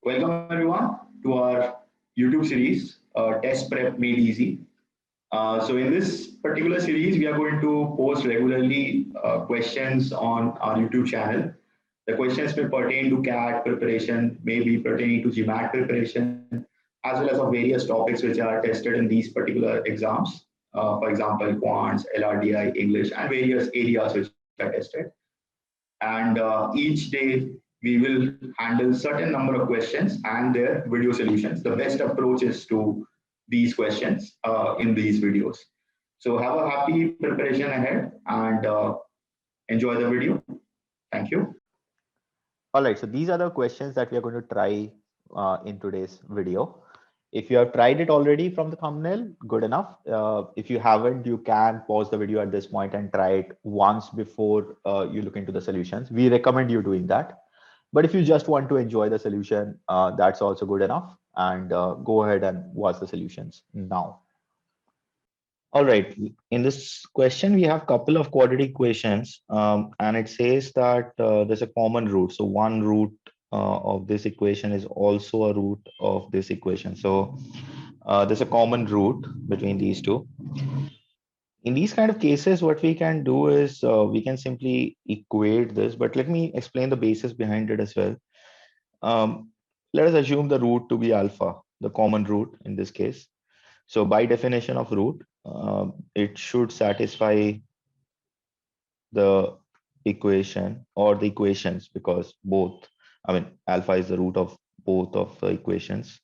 Welcome everyone to our YouTube series, Test Prep Made Easy. So in this particular series, we are going to post regularly questions on our YouTube channel. The questions may pertain to CAT preparation, maybe pertaining to GMAT preparation, as well as of various topics which are tested in these particular exams. For example, quants, LRDI, English, and various areas which are tested. And each day we will handle certain number of questions and their video solutions. The best approach is to these questions in these videos. So have a happy preparation ahead and enjoy the video. Thank you. All right, so these are the questions that we are going to try in today's video. If you have tried it already from the thumbnail, good enough. If you haven't, you can pause the video at this point and try it once before you look into the solutions. We recommend you doing that. But if you just want to enjoy the solution, that's also good enough. And go ahead and watch the solutions now. All right, in this question, we have a couple of quadratic equations, and it says that there's a common root. So one root of this equation is also a root of this equation. So there's a common root between these two. In these kind of cases, what we can do is we can simply equate this, but let me explain the basis behind it as well. Let us assume the root to be alpha, the common root in this case. So by definition of root, it should satisfy the equation or the equations because both, alpha is the root of both of the equations.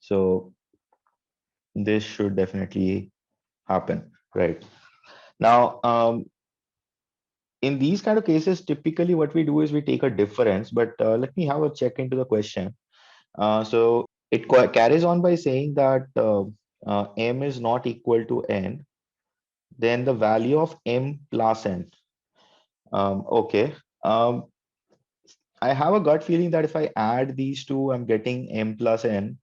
So this should definitely happen, right? Now, in these kind of cases, typically what we do is we take a difference, but let me have a check into the question. So it carries on by saying that m is not equal to n, then the value of m plus n. Okay. I have a gut feeling that if I add these two, I'm getting m plus n.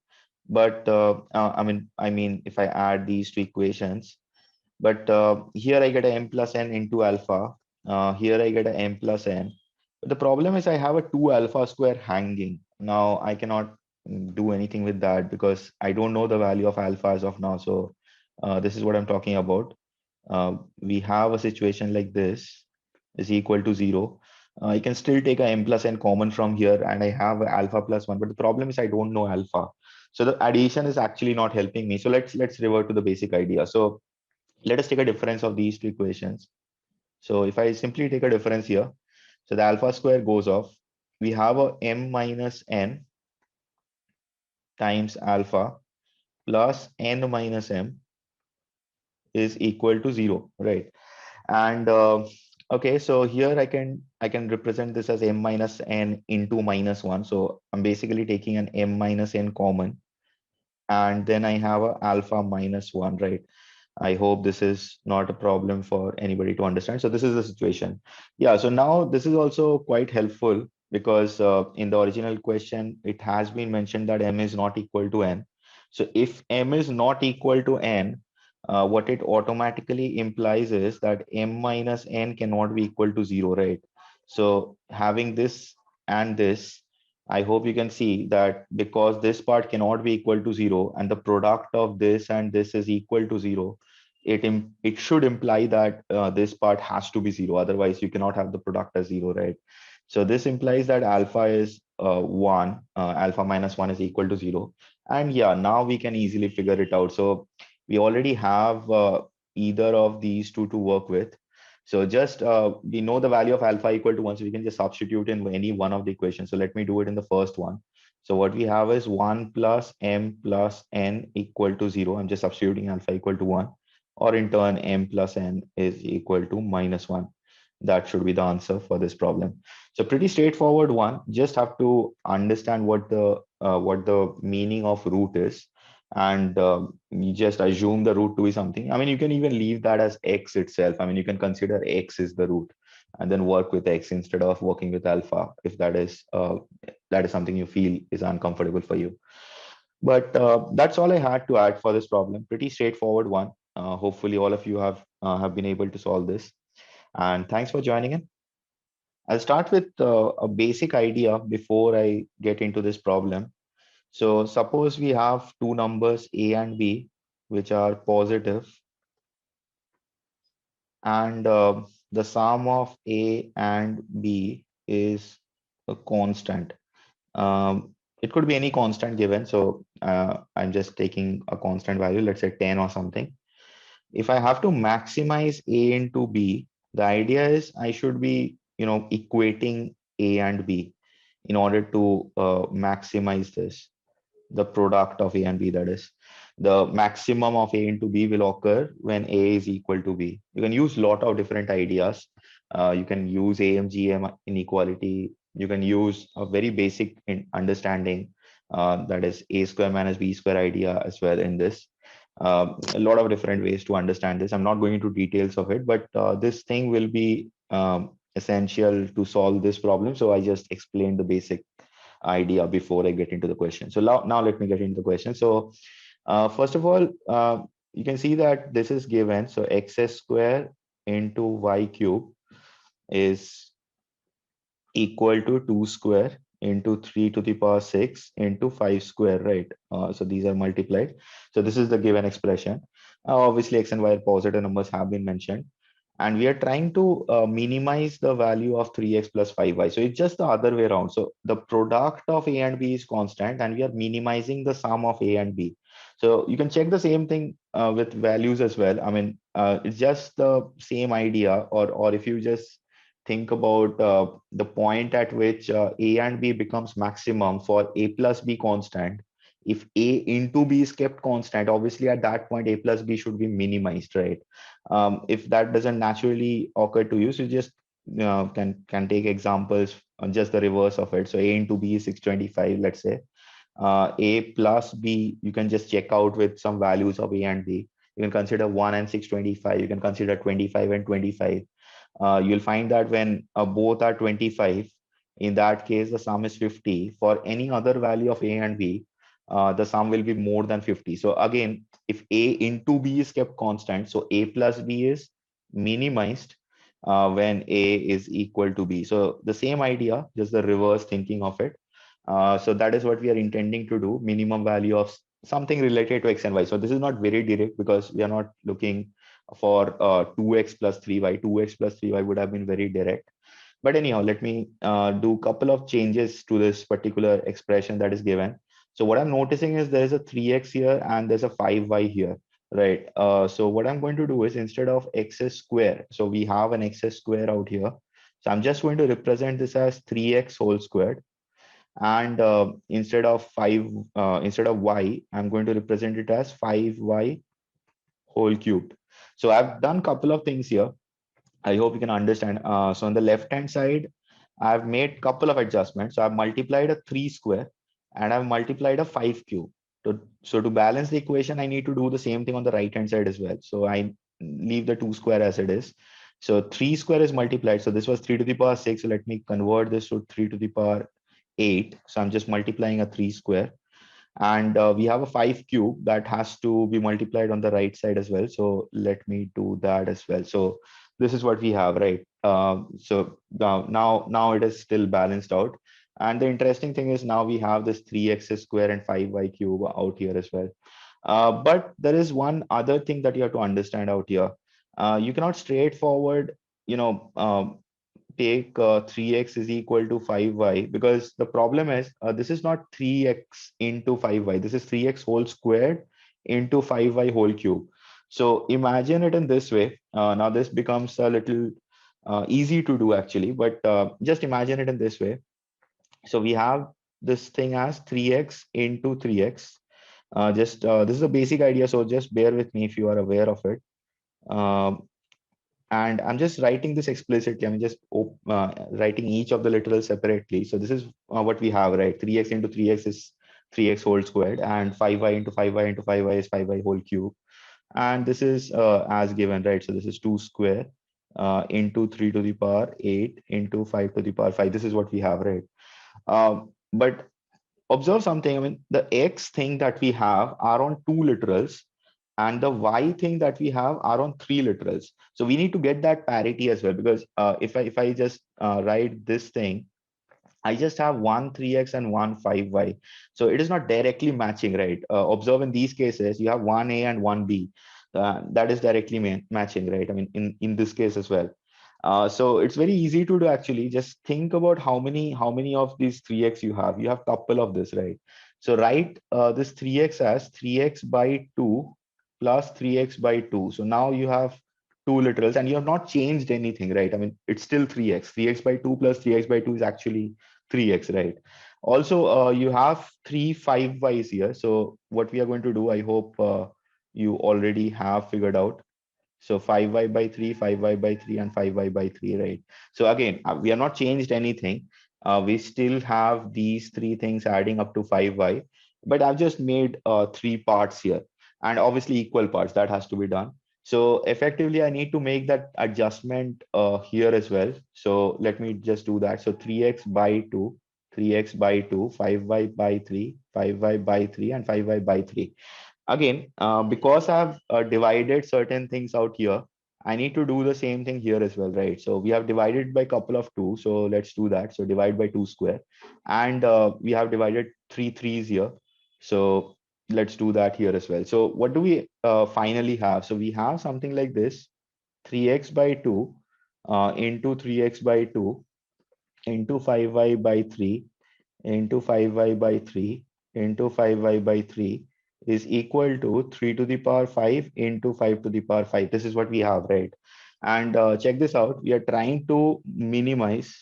But if I add these two equations, but here I get a m plus n into alpha. Here I get a m plus n. But the problem is I have a 2 alpha square hanging. Now I cannot do anything with that because I don't know the value of alpha as of now. So this is what I'm talking about. We have a situation like this is equal to 0. I can still take a m plus n common from here and I have alpha plus 1. But the problem is I don't know alpha. So the addition is actually not helping me. So let's revert to the basic idea. So let us take a difference of these two equations. So if I simply take a difference here, so the alpha square goes off. We have a m minus n times alpha plus n minus m is equal to 0, right? And okay, so here I can represent this as m minus n into minus 1. So I'm basically taking an m minus n common, and then I have a alpha minus 1, right? I hope this is not a problem for anybody to understand. So this is the situation. Yeah, so now this is also quite helpful because in the original question, it has been mentioned that m is not equal to n. So if m is not equal to n, what it automatically implies is that m minus n cannot be equal to 0, right? So having this and this, I hope you can see that because this part cannot be equal to 0 and the product of this and this is equal to 0, it should imply that this part has to be 0. Otherwise, you cannot have the product as 0, right? So this implies that alpha is 1, alpha minus 1 is equal to 0. And yeah, now we can easily figure it out. So we already have either of these two to work with. So just we know the value of alpha equal to 1, so we can just substitute in any one of the equations. So let me do it in the first one. So what we have is 1 plus m plus n equal to 0. I'm just substituting alpha equal to 1, or in turn m plus n is equal to minus 1. That should be the answer for this problem. So pretty straightforward one. Just have to understand what the meaning of root is, and you just assume the root to be something. I mean, you can even leave that as x itself. I mean, you can consider x is the root and then work with x instead of working with alpha if that is something you feel is uncomfortable for you. But that's all I had to add for this problem. Pretty straightforward one. Hopefully all of you have been able to solve this. And thanks for joining in. I'll start with a basic idea before I get into this problem. So suppose we have two numbers A and B, which are positive, and the sum of A and B is a constant. It could be any constant given. So I'm just taking a constant value, let's say 10 or something. If I have to maximize A into B, the idea is I should be, equating A and B in order to maximize this, the product of A and B, that is. The maximum of A into B will occur when A is equal to B. You can use a lot of different ideas. You can use AMGM inequality. You can use a very basic understanding, that is A square minus B square idea as well in this. A lot of different ways to understand this. I'm not going into details of it, but this thing will be essential to solve this problem. So I just explained the basic idea before I get into the question. So now let me get into the question. So first of all, you can see that this is given. So x square into y cube is equal to 2 square into 3 to the power 6 into 5 square, right? So these are multiplied. So this is the given expression. Obviously, x and y are positive numbers have been mentioned. And we are trying to minimize the value of 3x plus 5y. So it's just the other way around. So the product of A and B is constant, and we are minimizing the sum of A and B. So you can check the same thing with values as well. I mean, it's just the same idea, or if you just think about the point at which A and B becomes maximum for A plus B constant. If A into B is kept constant, obviously at that point A plus B should be minimized, right? If that doesn't naturally occur to you, so you just can take examples on just the reverse of it. So A into B is 625, let's say. A plus B, you can just check out with some values of A and B. You can consider 1 and 625. You can consider 25 and 25. You'll find that when both are 25, in that case, the sum is 50. For any other value of A and B, the sum will be more than 50. So again, if A into B is kept constant, so A plus B is minimized when A is equal to B. So the same idea, just the reverse thinking of it. So that is what we are intending to do, minimum value of something related to x and y. So this is not very direct because we are not looking for 2x plus 3y. 2x plus 3y would have been very direct. But anyhow, let me do a couple of changes to this particular expression that is given. So what I'm noticing is there is a 3x here and there's a 5y here, right? So what I'm going to do is instead of x square, so we have an x square out here. So I'm just going to represent this as 3x whole squared. And instead of y, I'm going to represent it as 5y whole cubed. So I've done a couple of things here. I hope you can understand. So on the left hand side, I've made a couple of adjustments. So I've multiplied a 3 square and I've multiplied a 5 cube. So to balance the equation, I need to do the same thing on the right hand side as well. So I leave the 2 square as it is. So 3 square is multiplied. So this was 3 to the power 6. So let me convert this to 3 to the power 8. So I'm just multiplying a 3 square. And we have a 5 cube that has to be multiplied on the right side as well. So let me do that as well. So this is what we have, right? So now it is still balanced out. And the interesting thing is now we have this 3x square and 5y cube out here as well. But there is one other thing that you have to understand out here. You cannot straightforward, take 3x is equal to 5y, because the problem is this is not 3x into 5y. This is 3x whole squared into 5y whole cube. So imagine it in this way. Now this becomes a little easy to do actually, but just imagine it in this way. So we have this thing as 3x into 3x. This is a basic idea, so just bear with me if you are aware of it. Um, and I'm just writing this explicitly. I'm just writing each of the literals separately. So this is what we have, right? 3x into 3x is 3x whole squared, and 5y into 5y into 5y is 5y whole cube. And this is as given, right? So this is 2 square into 3 to the power 8 into 5 to the power 5. This is what we have, right? But observe something. I mean, the x thing that we have are on two literals, and the y thing that we have are on 3 literals. So we need to get that parity as well, because if I just write this thing, I just have one 3x and one 5y. So it is not directly matching, right? Observe in these cases, you have one A and one B. That is directly matching, right? I mean, in this case as well. So it's very easy to do actually. Just think about how many of these 3x you have. You have couple of this, right? So write this 3x as 3x by 2 plus 3x by 2. So now you have two literals and you have not changed anything, right? I mean, it's still 3x. 3x by 2 plus 3x by 2 is actually 3x, right? Also, you have three 5y's here. So what we are going to do, I hope you already have figured out. So 5y by 3, 5y by 3, and 5y by 3, right? So again, we have not changed anything. We still have these three things adding up to 5y, but I've just made three parts here, and obviously equal parts that has to be done. So effectively, I need to make that adjustment here as well. So let me just do that. So 3x by 2, 3x by 2, 5y by 3, 5y by 3, and 5y by 3. Again, because I've divided certain things out here, I need to do the same thing here as well, right? So we have divided by couple of two. So let's do that. So divide by 2 square. And we have divided three threes here. So let's do that here as well. So what do we finally have? So we have something like this, 3x by 2 into 3x by 2 into 5y by 3 into 5y by 3 into 5y by 3 is equal to 3 to the power 5 into 5 to the power 5. This is what we have, right? And check this out. We are trying to minimize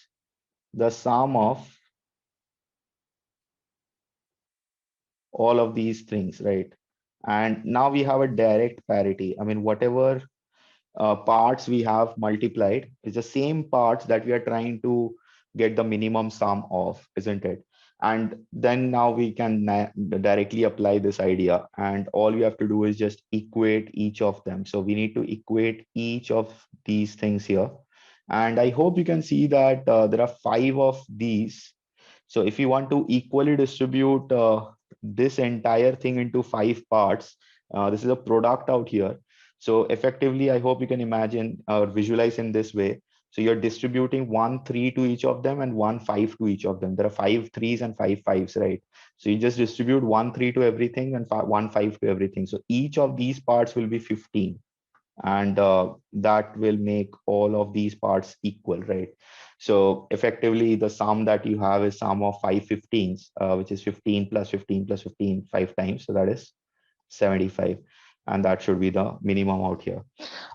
the sum of all of these things, right? And now we have a direct parity. I mean, whatever parts we have multiplied is the same parts that we are trying to get the minimum sum of, isn't it? And then now we can directly apply this idea, and all we have to do is just equate each of them. So we need to equate each of these things here, and I hope you can see that there are 5 of these. So if you want to equally distribute this entire thing into 5 parts, this is a product out here. So effectively, I hope you can imagine or visualize in this way. So you're distributing 1 3 to each of them and 1 5 to each of them. There are 5 3s and 5 5s, right? So you just distribute 1 3 to everything and 1 5 to everything. So each of these parts will be 15, and that will make all of these parts equal, right? So effectively, the sum that you have is sum of 5 15s, which is 15 plus 15 plus 15 5 times. So that is 75, and that should be the minimum out here.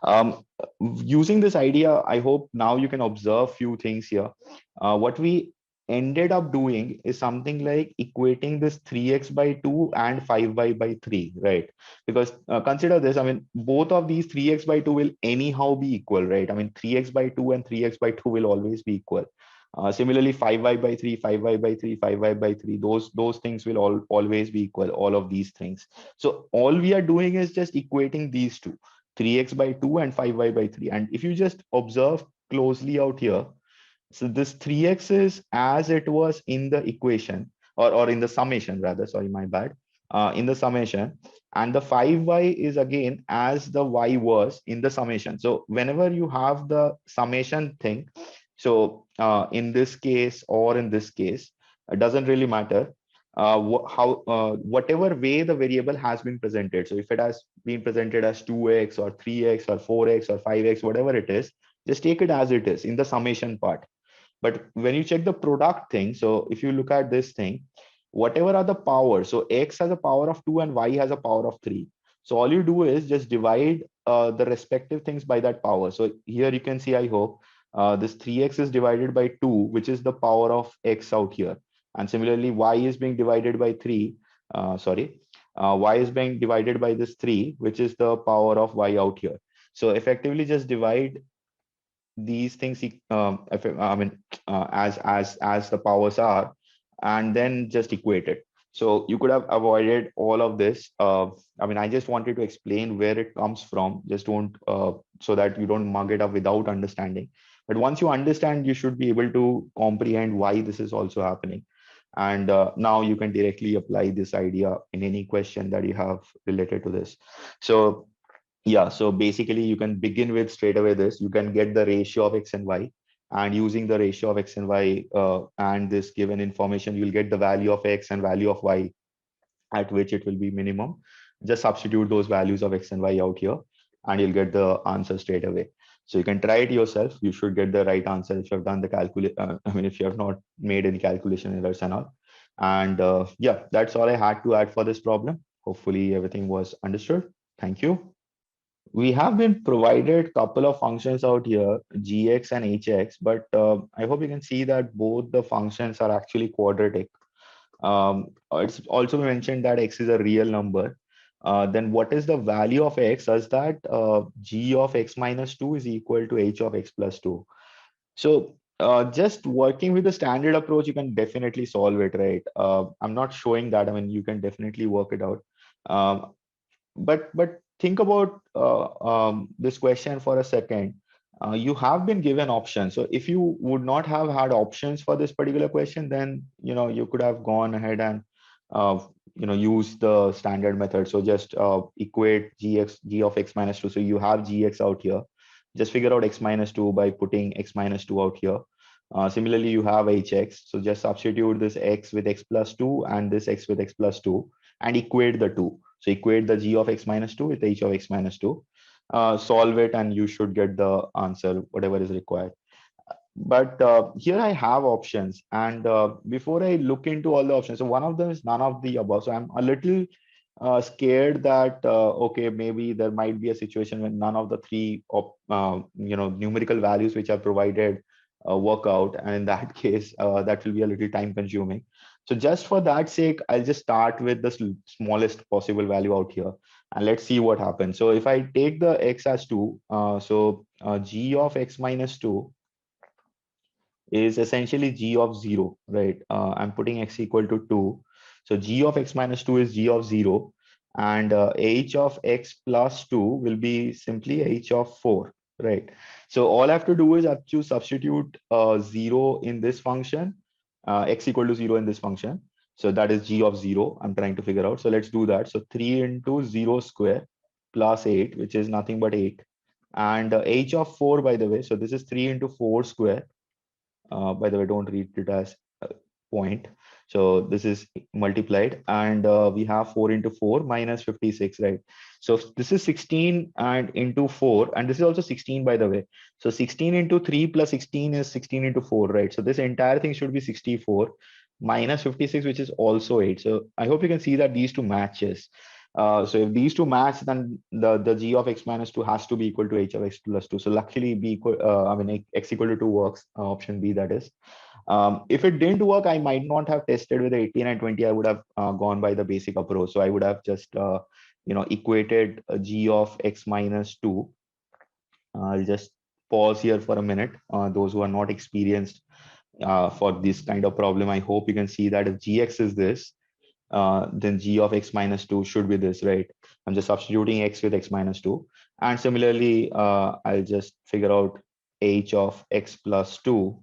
Um, Using this idea, I hope now you can observe few things here. What we ended up doing is something like equating this 3x by 2 and 5y by 3, right? Because consider this, I mean, both of these 3x by 2 will anyhow be equal, right? I mean, 3x by 2 and 3x by 2 will always be equal. Similarly, 5y by 3, 5y by 3, 5y by 3, those things will always be equal, all of these things. So all we are doing is just equating these two, 3x by 2 and 5y by 3. And if you just observe closely out here, so this 3x is as it was in the equation, or in the summation rather, sorry, my bad, in the summation. And the 5y is again as the y was in the summation. So whenever you have the summation thing, so in this case or in this case, it doesn't really matter whatever way the variable has been presented. So if it has been presented as 2x or 3x or 4x or 5x, whatever it is, just take it as it is in the summation part. But when you check the product thing, so if you look at this thing, whatever are the powers, so x has a power of 2 and y has a power of 3. So all you do is just divide the respective things by that power. So here you can see, I hope, this 3x is divided by 2, which is the power of x out here. And similarly, y is being divided by 3. Y is being divided by this 3, which is the power of y out here. So effectively, just divide these things I mean as the powers are, and then just equate it. So you could have avoided all of this. I mean, I just wanted to explain where it comes from. Just don't so that you don't mug it up without understanding. But once you understand, you should be able to comprehend why this is also happening. And now you can directly apply this idea in any question that you have related to this. So yeah, so basically you can begin with straight away this. You can get the ratio of x and y, and using the ratio of x and y and this given information, you'll get the value of x and value of y at which it will be minimum. Just substitute those values of x and y out here, and you'll get the answer straight away. So you can try it yourself. You should get the right answer if you have done the calculation. I mean, if you have not made any calculation errors and all. And yeah, that's all I had to add for this problem. Hopefully everything was understood. Thank you. We have been provided couple of functions out here, gx and hx, but I hope you can see that both the functions are actually quadratic. It's also mentioned that x is a real number. Then what is the value of x such that g of x minus 2 is equal to h of x plus 2? So just working with the standard approach, you can definitely solve it, right? I'm not showing that. I mean, you can definitely work it out. Um, but think about this question for a second. You have been given options. So if you would not have had options for this particular question, then you could have gone ahead and uh, use the standard method. So just equate g of x minus 2. So you have gx out here. Just figure out x minus 2 by putting x minus 2 out here. Similarly, you have hx. So just substitute this x with x plus 2 and this x with x plus 2 and equate the two. So equate the g of x minus 2 with h of x minus 2. Solve it and you should get the answer, whatever is required. But here I have options. And before I look into all the options, so one of them is none of the above. So I'm a little scared that, okay, maybe there might be a situation when none of the three, numerical values which are provided work out. And in that case, that will be a little time consuming. So just for that sake, I'll just start with the smallest possible value out here. And let's see what happens. So if I take the x as 2, g of x minus 2 is essentially g of 0, right? I'm putting x equal to 2. So g of x minus 2 is g of 0. And h of x plus 2 will be simply h of 4, right? So all I have to do is I have to substitute 0 in this function, x equal to 0 in this function. So that is g of 0 I'm trying to figure out. So let's do that. So 3 into 0 square plus 8, which is nothing but 8. And h of 4, by the way, so this is 3 into 4 square. By the way, don't read it as a point. So this is multiplied, and we have 4 into 4 minus 56, right? So this is 16 and into 4, and this is also 16, by the way. So 16 into 3 plus 16 is 16 into 4, right? So this entire thing should be 64 minus 56, which is also 8. So I hope you can see that these two matches. So if these two match, then the g of x minus 2 has to be equal to h of x plus 2. So luckily, b equal, x equal to 2 works. Option B, that is. If it didn't work, I might not have tested with 18 and 20. I would have gone by the basic approach. So I would have just equated g of x minus 2. I'll just pause here for a minute. Those who are not experienced for this kind of problem, I hope you can see that if gx is this, then g of x minus 2 should be this, right? I'm just substituting x with x minus 2. And similarly, I'll just figure out h of x plus 2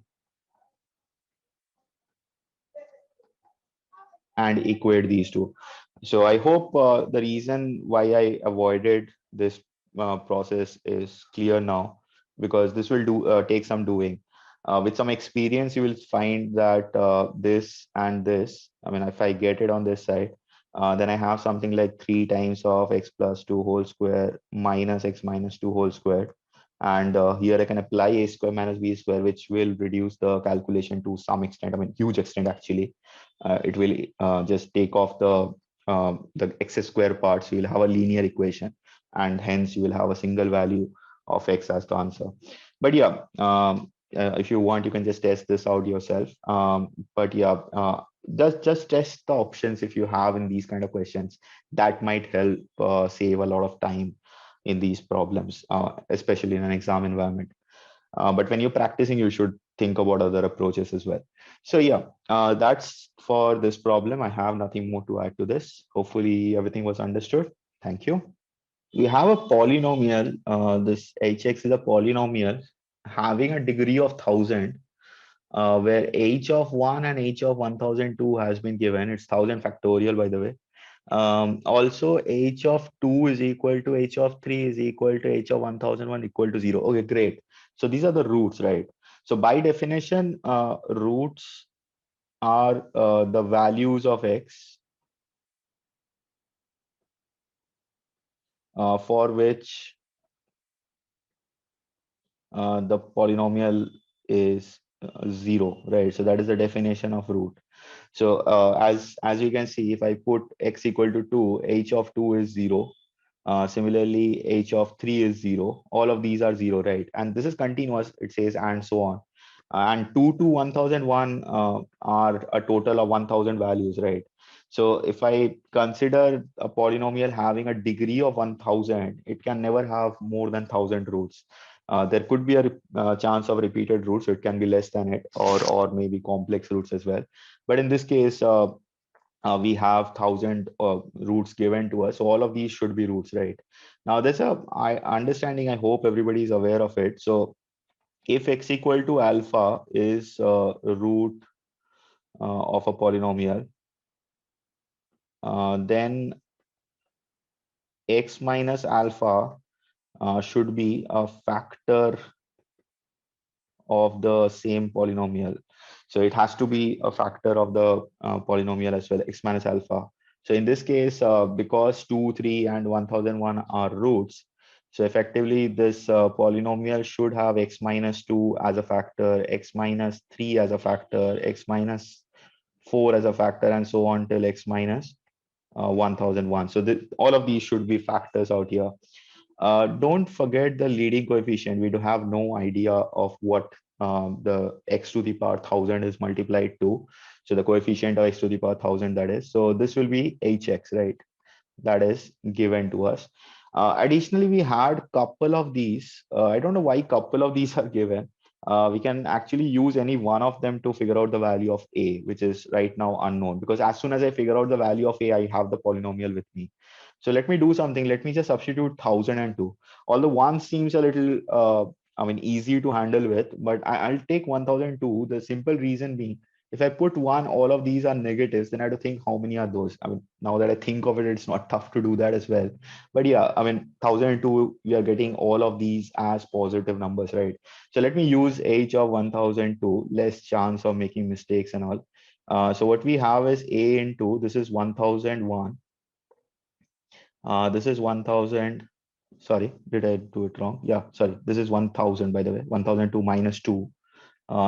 and equate these two. So I hope the reason why I avoided this process is clear now, because this will take some doing. With some experience, you will find that this and this, I mean, if I get it on this side, then I have something like 3 times of x plus 2 whole square minus x minus 2 whole square. And here I can apply a square minus b square, which will reduce the calculation to some extent, I mean, huge extent actually. It will just take off the x square part. So you'll have a linear equation, and hence you will have a single value of x as the answer. But yeah, if you want, you can just test this out yourself. But yeah, just test the options if you have in these kind of questions. That might help save a lot of time in these problems, especially in an exam environment. But when you're practicing, you should think about other approaches as well. So yeah, that's for this problem. I have nothing more to add to this. Hopefully everything was understood. Thank you. We have a polynomial. This hx is a polynomial having a degree of 1000. where h of 1 and h of 1002 has been given. It's 1000 factorial, by the way. Also, h of 2 is equal to h of 3 is equal to h of 1001 equal to 0. Okay, great. So these are the roots, right? So by definition, roots are the values of x for which the polynomial is 0, right? So that is the definition of root. So as you can see, if I put x equal to 2, h of 2 is 0. Similarly, h of 3 is 0. All of these are 0, right? And this is continuous, it says, and so on. And 2 to 1001 are a total of 1000 values, right? So if I consider a polynomial having a degree of 1000, it can never have more than 1000 roots. There could be a chance of repeated roots, so it can be less than it, or maybe complex roots as well. But in this case, we have 1000 roots given to us. So all of these should be roots, right? Now there's a understanding, I hope everybody is aware of it. So if x equal to alpha is a root of a polynomial, then x minus alpha should be a factor of the same polynomial. So it has to be a factor of the polynomial as well, x minus alpha. So in this case, because 2, 3, and 1001 are roots, so effectively this polynomial should have x minus 2 as a factor, x minus 3 as a factor, x minus 4 as a factor, and so on till x minus 1001. So all of these should be factors out here. Don't forget the leading coefficient. We do have no idea of what the x to the power 1000 is multiplied to. So the coefficient of x to the power 1000, that is. So this will be hx, right? That is given to us. Additionally, we had couple of these. I don't know why couple of these are given. We can actually use any one of them to figure out the value of a, which is right now unknown, because as soon as I figure out the value of a, I have the polynomial with me. So let me do something. Let me just substitute 1002. Although one seems a little, easy to handle with, but I'll take 1002. The simple reason being, if I put one, all of these are negatives, then I have to think how many are those. I mean, now that I think of it, it's not tough to do that as well. But yeah, 1002, we are getting all of these as positive numbers, right? So let me use h of 1002, less chance of making mistakes and all. So what we have is a into, this is 1001. This is 1000. Sorry, did I do it wrong? Yeah, sorry. This is 1000, by the way. 1002 minus 2.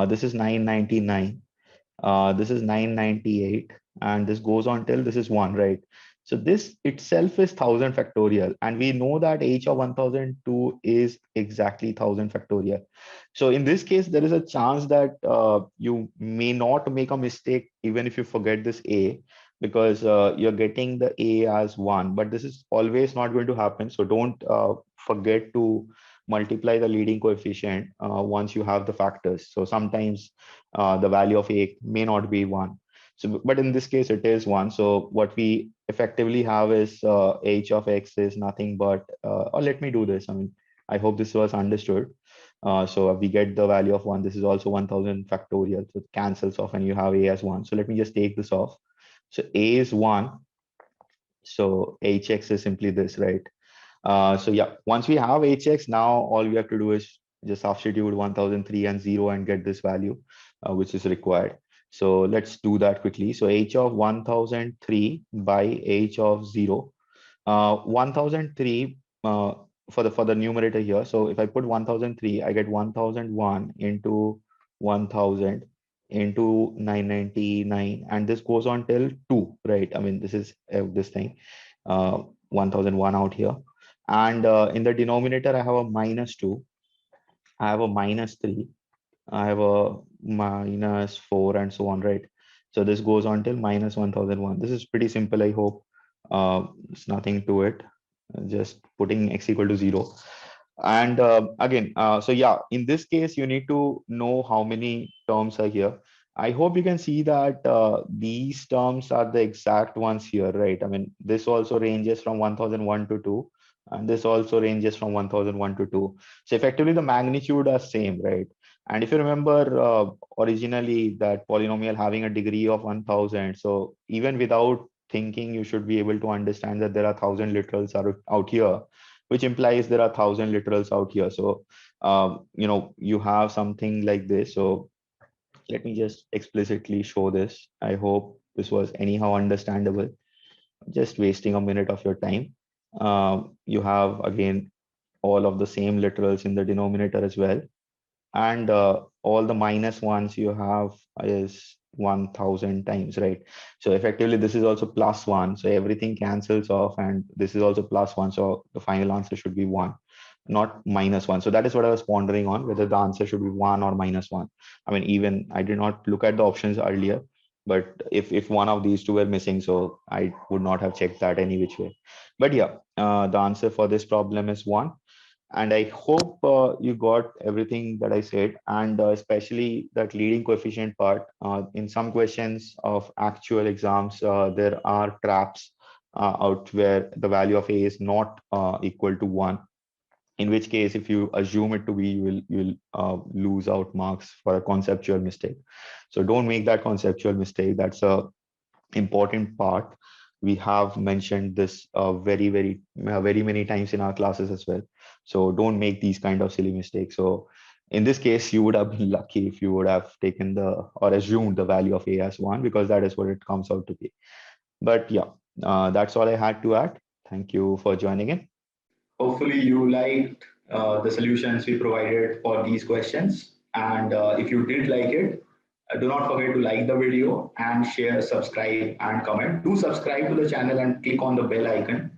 This is 999. This is 998, and this goes on till this is 1, right? So this itself is 1000 factorial, and we know that h of 1002 is exactly 1000 factorial. So in this case, there is a chance that you may not make a mistake even if you forget this a, because you're getting the a as 1, but this is always not going to happen. So don't forget to multiply the leading coefficient once you have the factors. So sometimes the value of a may not be 1. So, but in this case, it is 1. So what we effectively have is h of x is nothing but, or let me do this. I hope this was understood. So we get the value of 1. This is also 1000 factorial. So it cancels off and you have a as 1. So let me just take this off. So a is 1. So hx is simply this, right? So yeah, once we have hx, now all we have to do is just substitute 1003 and 0 and get this value, which is required. So let's do that quickly. So h of 1003 by h of 0. 1003 for the numerator here. So if I put 1003, I get 1001 into 1000 into 999, and this goes on till 2, right? This is this thing, 1001 out here. And in the denominator, I have a minus 2, I have a minus 3, I have a minus 4, and so on, right? So this goes on till minus 1001. This is pretty simple, I hope. It's nothing to it. Just putting x equal to 0. And again, so yeah, in this case, you need to know how many terms are here. I hope you can see that these terms are the exact ones here, right? This also ranges from 1001 to 2, and this also ranges from 1001 to 2. So effectively, the magnitude are same, right? And if you remember, originally that polynomial having a degree of 1000, so even without thinking, you should be able to understand that there are 1000 literals out here, which implies there are 1000 literals out here. So, you have something like this. So let me just explicitly show this. I hope this was anyhow understandable. Just wasting a minute of your time. You have again all of the same literals in the denominator as well, and all the minus ones you have is 1000 times, right? So effectively this is also plus one, so everything cancels off, and this is also plus one, so the final answer should be one, not minus one. So that is what I was pondering on, whether the answer should be one or minus one. I mean, even I did not look at the options earlier, but if one of these two were missing, so I would not have checked that any which way. But yeah, the answer for this problem is one. And I hope you got everything that I said, and especially that leading coefficient part. In some questions of actual exams, there are traps out where the value of a is not equal to 1. In which case, if you assume it to be, you will lose out marks for a conceptual mistake. So don't make that conceptual mistake. That's a important part. We have mentioned this very many times in our classes as well. So don't make these kind of silly mistakes. So in this case, you would have been lucky if you would have taken the or assumed the value of a as 1, because that is what it comes out to be. But yeah, that's all I had to add. Thank you for joining in. Hopefully you liked the solutions we provided for these questions. And if you did like it, do not forget to like the video and share, subscribe, and comment. Do subscribe to the channel and click on the bell icon.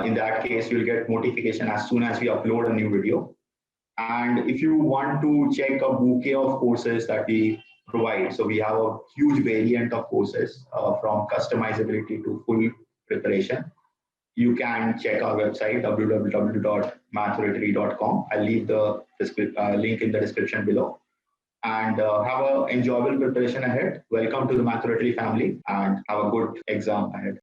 In that case, you'll get notification as soon as we upload a new video. And if you want to check a bouquet of courses that we provide, so we have a huge variant of courses from customizability to full preparation. You can check our website www.mathoratory.com. I'll leave the link in the description below. And have an enjoyable preparation ahead. Welcome to the Math Oratory family, and have a good exam ahead.